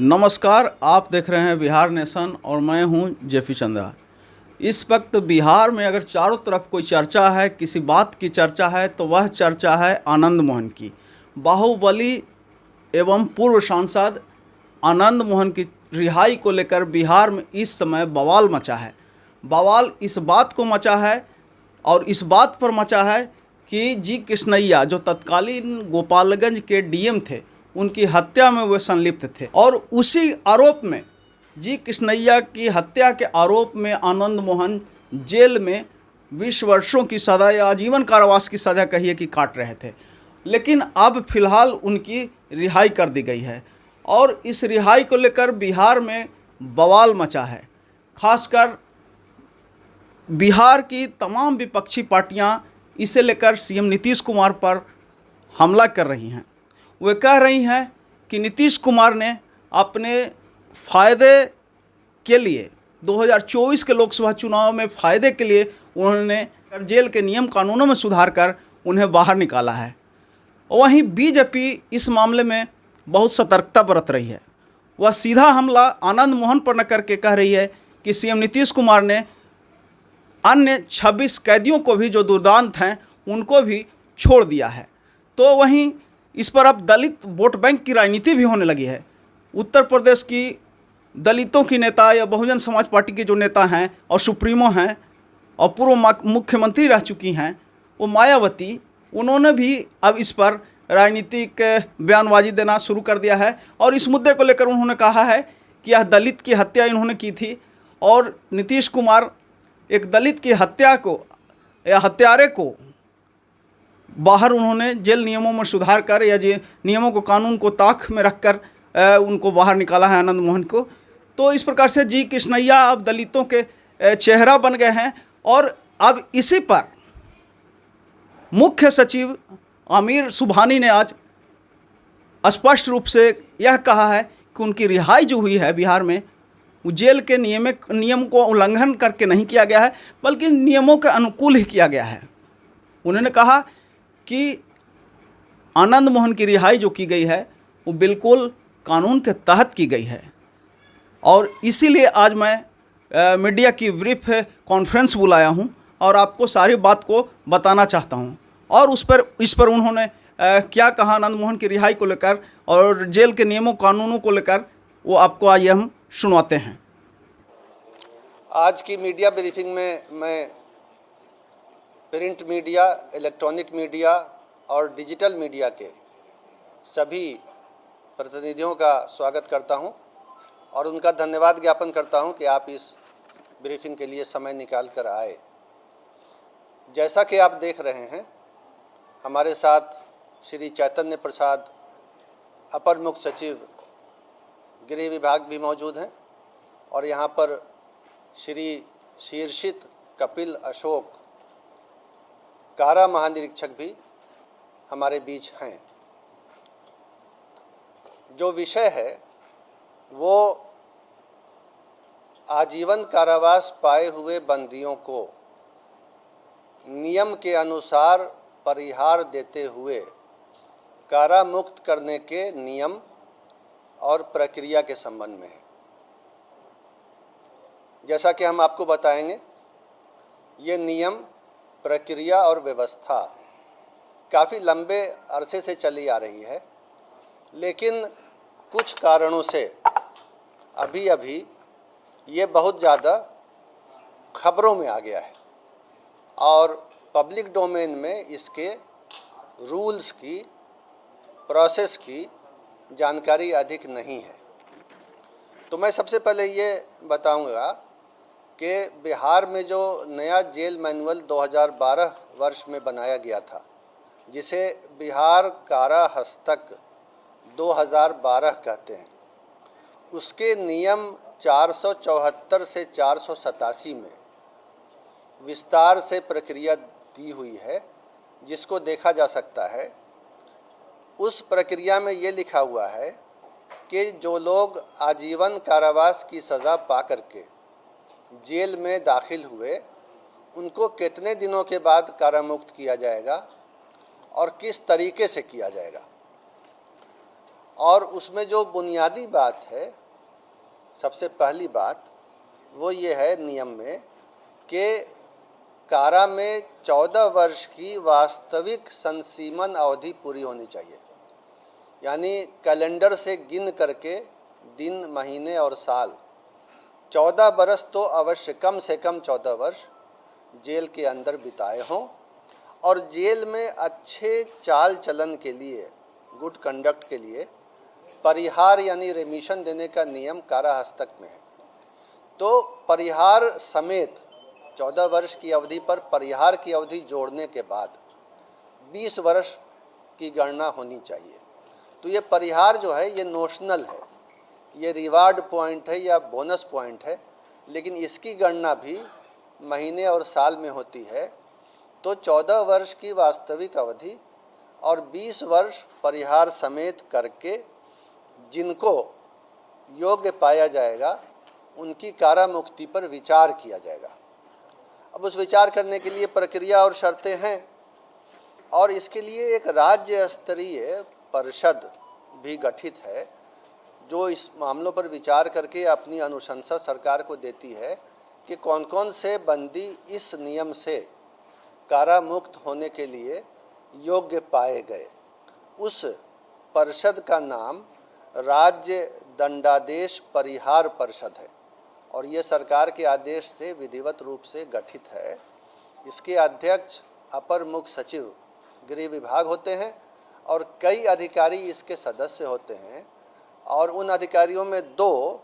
नमस्कार, आप देख रहे हैं बिहार नेशन और मैं हूं जेपी चंद्रा। इस वक्त बिहार में अगर चारों तरफ कोई चर्चा है, किसी बात की चर्चा है, तो वह चर्चा है आनंद मोहन की। बाहुबली एवं पूर्व सांसद आनंद मोहन की रिहाई को लेकर बिहार में इस समय बवाल मचा है। बवाल इस बात को मचा है और इस बात पर मचा है कि जी कृष्णैया जो तत्कालीन गोपालगंज के डीएम थे, उनकी हत्या में वे संलिप्त थे और उसी आरोप में जी कृष्णैया की हत्या के आरोप में आनंद मोहन जेल में 20 वर्षों की सज़ा या आजीवन कारावास की सज़ा कहिए कि काट रहे थे। लेकिन अब फिलहाल उनकी रिहाई कर दी गई है और इस रिहाई को लेकर बिहार में बवाल मचा है। खासकर बिहार की तमाम विपक्षी पार्टियां इसे लेकर सीएम नीतीश कुमार पर हमला कर रही हैं। वे कह रही हैं कि नीतीश कुमार ने अपने फ़ायदे के लिए 2024 के लोकसभा चुनाव में फ़ायदे के लिए उन्होंने जेल के नियम कानूनों में सुधार कर उन्हें बाहर निकाला है। वहीं बीजेपी इस मामले में बहुत सतर्कता बरत रही है। वह सीधा हमला आनंद मोहन पर न करके कह रही है कि सीएम नीतीश कुमार ने अन्य 26 कैदियों को भी जो दुर्दांत हैं उनको भी छोड़ दिया है। तो वहीं इस पर अब दलित वोट बैंक की राजनीति भी होने लगी है। उत्तर प्रदेश की दलितों की नेता या बहुजन समाज पार्टी के जो नेता हैं और सुप्रीमो हैं और पूर्व मुख्यमंत्री रह चुकी हैं वो मायावती, उन्होंने भी अब इस पर राजनीतिक बयानबाजी देना शुरू कर दिया है और इस मुद्दे को लेकर उन्होंने कहा है कि यह दलित की हत्या इन्होंने की थी और नीतीश कुमार एक दलित की हत्या को या हत्यारे को बाहर उन्होंने जेल नियमों में सुधार कर या नियमों को कानून को ताक में रखकर उनको बाहर निकाला है आनंद मोहन को। तो इस प्रकार से जी कृष्णैया अब दलितों के चेहरा बन गए हैं और अब इसी पर मुख्य सचिव आमिर सुबहानी ने आज स्पष्ट रूप से यह कहा है कि उनकी रिहाई जो हुई है बिहार में वो जेल के नियम को उल्लंघन करके नहीं किया गया है बल्कि नियमों के अनुकूल ही किया गया है। उन्होंने कहा कि आनंद मोहन की रिहाई जो की गई है वो बिल्कुल कानून के तहत की गई है और इसीलिए आज मैं मीडिया की ब्रीफ कॉन्फ्रेंस बुलाया हूं और आपको सारी बात को बताना चाहता हूं। और इस पर उन्होंने क्या कहा आनंद मोहन की रिहाई को लेकर और जेल के नियमों कानूनों को लेकर, वो आपको आइए हम सुनवाते हैं। आज की मीडिया ब्रीफिंग में मैं प्रिंट मीडिया, इलेक्ट्रॉनिक मीडिया और डिजिटल मीडिया के सभी प्रतिनिधियों का स्वागत करता हूं और उनका धन्यवाद ज्ञापन करता हूं कि आप इस ब्रीफिंग के लिए समय निकाल कर आए। जैसा कि आप देख रहे हैं, हमारे साथ श्री चैतन्य प्रसाद अपर मुख्य सचिव गृह विभाग भी मौजूद हैं और यहाँ पर श्री शीर्षित कपिल अशोक कारा महानिरीक्षक भी हमारे बीच हैं। जो विषय है वो आजीवन कारावास पाए हुए बंदियों को नियम के अनुसार परिहार देते हुए कारा मुक्त करने के नियम और प्रक्रिया के संबंध में है। जैसा कि हम आपको बताएंगे, ये नियम, प्रक्रिया और व्यवस्था काफ़ी लंबे अरसे से चली आ रही है, लेकिन कुछ कारणों से अभी ये बहुत ज़्यादा खबरों में आ गया है और पब्लिक डोमेन में इसके रूल्स की, प्रोसेस की जानकारी अधिक नहीं है। तो मैं सबसे पहले ये बताऊंगा कि बिहार में जो नया जेल मैनुअल 2012 वर्ष में बनाया गया था, जिसे बिहार कारा हस्तक 2012 कहते हैं, उसके नियम 474 से 487 में विस्तार से प्रक्रिया दी हुई है, जिसको देखा जा सकता है। उस प्रक्रिया में ये लिखा हुआ है कि जो लोग आजीवन कारावास की सज़ा पा करके जेल में दाखिल हुए, उनको कितने दिनों के बाद कारामुक्त किया जाएगा और किस तरीके से किया जाएगा। और उसमें जो बुनियादी बात है, सबसे पहली बात वो ये है नियम में कि कारा में 14 वर्ष की वास्तविक संसीमन अवधि पूरी होनी चाहिए। यानी कैलेंडर से गिन करके दिन, महीने और साल 14 बरस तो अवश्य, कम से कम 14 वर्ष जेल के अंदर बिताए हों। और जेल में अच्छे चाल चलन के लिए, गुड कंडक्ट के लिए परिहार यानी रेमिशन देने का नियम कारा हस्तक में है। तो परिहार समेत 14 वर्ष की अवधि पर परिहार की अवधि जोड़ने के बाद 20 वर्ष की गणना होनी चाहिए। तो ये परिहार जो है ये नोशनल है, ये रिवार्ड पॉइंट है या बोनस पॉइंट है, लेकिन इसकी गणना भी महीने और साल में होती है। तो 14 वर्ष की वास्तविक अवधि और 20 वर्ष परिहार समेत करके जिनको योग्य पाया जाएगा उनकी कारा मुक्ति पर विचार किया जाएगा। अब उस विचार करने के लिए प्रक्रिया और शर्तें हैं, और इसके लिए एक राज्य स्तरीय परिषद भी गठित है जो इस मामलों पर विचार करके अपनी अनुशंसा सरकार को देती है कि कौन कौन से बंदी इस नियम से कारा मुक्त होने के लिए योग्य पाए गए। उस परिषद का नाम राज्य दंडादेश परिहार परिषद है और ये सरकार के आदेश से विधिवत रूप से गठित है। इसके अध्यक्ष अपर मुख्य सचिव गृह विभाग होते हैं और कई अधिकारी इसके सदस्य होते हैं, और उन अधिकारियों में 2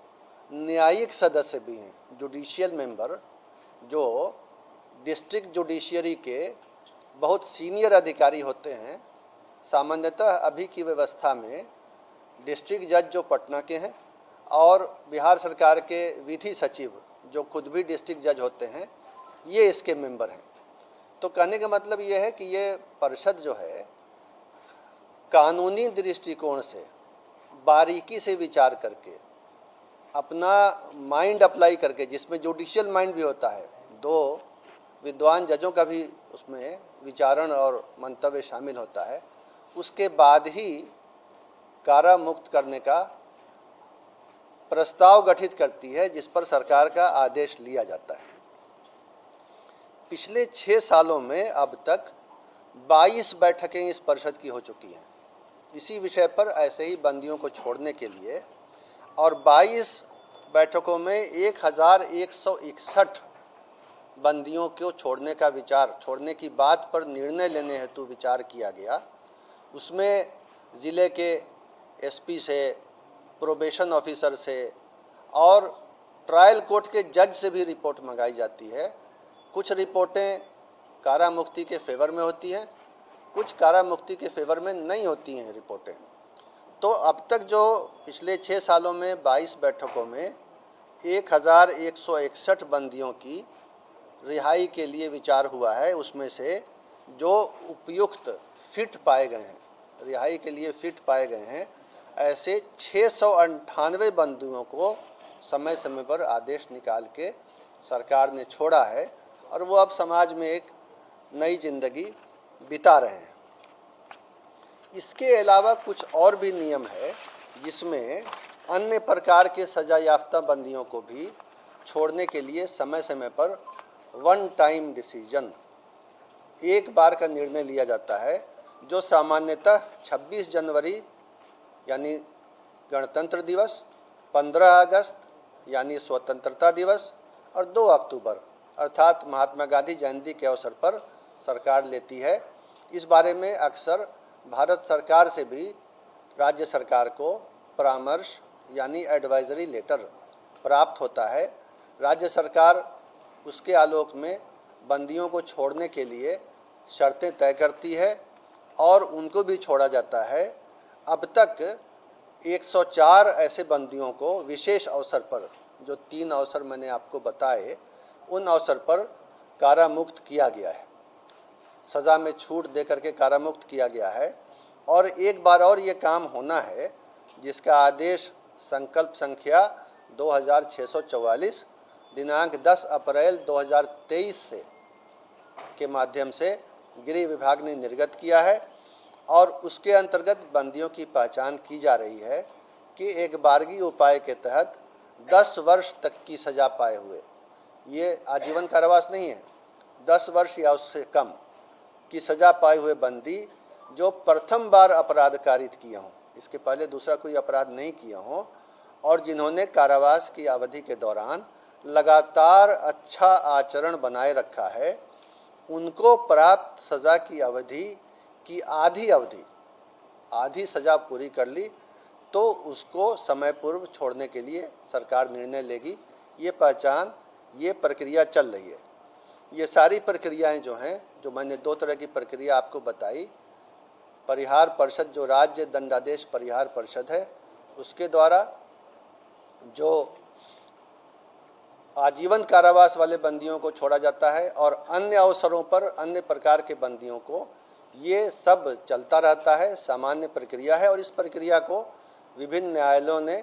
न्यायिक सदस्य भी हैं, जुडिशियल मेंबर, जो डिस्ट्रिक्ट जुडिशियरी के बहुत सीनियर अधिकारी होते हैं। सामान्यतः अभी की व्यवस्था में डिस्ट्रिक्ट जज जो पटना के हैं और बिहार सरकार के विधि सचिव जो खुद भी डिस्ट्रिक्ट जज होते हैं, ये इसके मेंबर हैं। तो कहने का मतलब ये है कि ये परिषद जो है कानूनी दृष्टिकोण से बारीकी से विचार करके, अपना माइंड अप्लाई करके, जिसमें जुडिशियल माइंड भी होता है, 2 विद्वान जजों का भी उसमें विचारण और मंतव्य शामिल होता है, उसके बाद ही कारा मुक्त करने का प्रस्ताव गठित करती है जिस पर सरकार का आदेश लिया जाता है। पिछले 6 सालों में अब तक 22 बैठकें इस परिषद की हो चुकी हैं इसी विषय पर, ऐसे ही बंदियों को छोड़ने के लिए, और 22 बैठकों में 1161 बंदियों को छोड़ने का विचार, छोड़ने की बात पर निर्णय लेने हेतु विचार किया गया। उसमें ज़िले के एसपी से, प्रोबेशन ऑफिसर से और ट्रायल कोर्ट के जज से भी रिपोर्ट मंगाई जाती है। कुछ रिपोर्टें कारा मुक्ति के फेवर में होती हैं, कुछ कारा मुक्ति के फेवर में नहीं होती हैं रिपोर्टें। तो अब तक जो पिछले 6 सालों में 22 बैठकों में 1161 बंदियों की रिहाई के लिए विचार हुआ है, उसमें से जो उपयुक्त फिट पाए गए हैं, रिहाई के लिए फिट पाए गए हैं, ऐसे 698 बंदियों को समय समय पर आदेश निकाल के सरकार ने छोड़ा है और वो अब समाज में एक नई जिंदगी बिता रहे हैं। इसके अलावा कुछ और भी नियम है जिसमें अन्य प्रकार के सजा याफ्ता बंदियों को भी छोड़ने के लिए समय समय पर वन टाइम डिसीजन, एक बार का निर्णय लिया जाता है, जो सामान्यतः 26 जनवरी यानी गणतंत्र दिवस, 15 अगस्त यानी स्वतंत्रता दिवस और 2 अक्टूबर अर्थात महात्मा गांधी जयंती के अवसर पर सरकार लेती है। इस बारे में अक्सर भारत सरकार से भी राज्य सरकार को परामर्श यानी एडवाइजरी लेटर प्राप्त होता है। राज्य सरकार उसके आलोक में बंदियों को छोड़ने के लिए शर्तें तय करती है और उनको भी छोड़ा जाता है। अब तक 104 ऐसे बंदियों को विशेष अवसर पर, जो 3 अवसर मैंने आपको बताए, उन अवसर पर कारा मुक्त किया गया है, सज़ा में छूट दे करके कारा मुक्त किया गया है। और एक बार और ये काम होना है जिसका आदेश संकल्प संख्या 2644 दिनांक 10 अप्रैल 2023 से के माध्यम से गृह विभाग ने निर्गत किया है। और उसके अंतर्गत बंदियों की पहचान की जा रही है कि एक बारगी उपाय के तहत 10 वर्ष तक की सज़ा पाए हुए, ये आजीवन कारावास नहीं है, 10 वर्ष या उससे कम की सज़ा पाए हुए बंदी जो प्रथम बार अपराध कारित किए हों, इसके पहले दूसरा कोई अपराध नहीं किए हों, और जिन्होंने कारावास की अवधि के दौरान लगातार अच्छा आचरण बनाए रखा है, उनको प्राप्त सज़ा की अवधि की आधी सज़ा पूरी कर ली तो उसको समय पूर्व छोड़ने के लिए सरकार निर्णय लेगी। ये पहचान, ये प्रक्रिया चल रही है। ये सारी प्रक्रियाएं जो हैं, जो मैंने 2 तरह की प्रक्रिया आपको बताई, परिहार परिषद जो राज्य दंडादेश परिहार परिषद है उसके द्वारा जो आजीवन कारावास वाले बंदियों को छोड़ा जाता है, और अन्य अवसरों पर अन्य प्रकार के बंदियों को, ये सब चलता रहता है, सामान्य प्रक्रिया है। और इस प्रक्रिया को विभिन्न न्यायालयों ने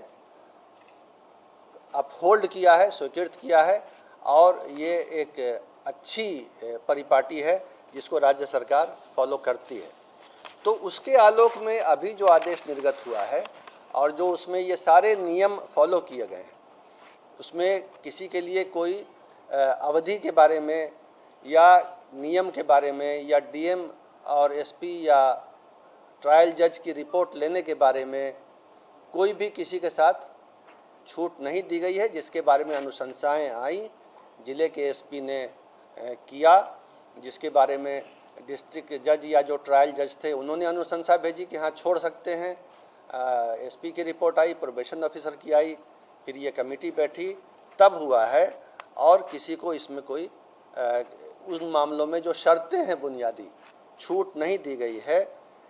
अपहोल्ड किया है, स्वीकृत किया है, और ये एक अच्छी परिपाटी है जिसको राज्य सरकार फॉलो करती है। तो उसके आलोक में अभी जो आदेश निर्गत हुआ है और जो उसमें ये सारे नियम फॉलो किए गए हैं, उसमें किसी के लिए कोई अवधि के बारे में या नियम के बारे में या डीएम और एसपी या ट्रायल जज की रिपोर्ट लेने के बारे में कोई भी किसी के साथ छूट नहीं दी गई है। जिसके बारे में अनुशंसाएं आई, ज़िले के एसपी ने किया, जिसके बारे में डिस्ट्रिक्ट जज या जो ट्रायल जज थे उन्होंने अनुशंसा भेजी कि हाँ छोड़ सकते हैं। एसपी की रिपोर्ट आई, प्रोबेशन ऑफिसर की आई, फिर ये कमेटी बैठी, तब हुआ है। और किसी को इसमें कोई उन मामलों में जो शर्तें हैं बुनियादी, छूट नहीं दी गई है।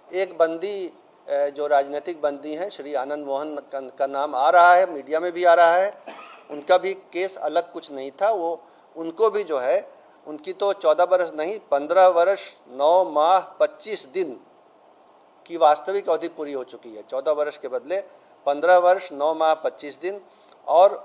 एक बंदी जो राजनीतिक बंदी हैं, श्री आनंद मोहन का नाम आ रहा है, मीडिया में भी आ रहा है, उनका भी केस अलग कुछ नहीं था। वो उनको भी जो है, उनकी तो 14 वर्ष नहीं 15 वर्ष 9 माह 25 दिन की वास्तविक अवधि पूरी हो चुकी है। 14 वर्ष के बदले 15 वर्ष 9 माह 25 दिन, और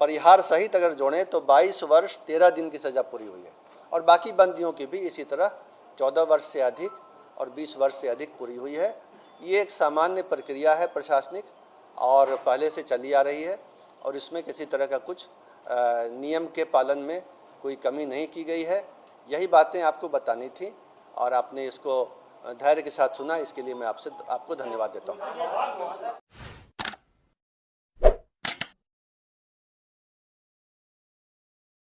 परिहार सहित अगर जोड़ें तो 22 वर्ष 13 दिन की सज़ा पूरी हुई है। और बाकी बंदियों की भी इसी तरह 14 वर्ष से अधिक और 20 वर्ष से अधिक पूरी हुई है। ये एक सामान्य प्रक्रिया है प्रशासनिक, और पहले से चली आ रही है, और इसमें किसी तरह का कुछ नियम के पालन में कोई कमी नहीं की गई है। यही बातें आपको बतानी थी, और आपने इसको धैर्य के साथ सुना, इसके लिए मैं आपको धन्यवाद देता हूँ।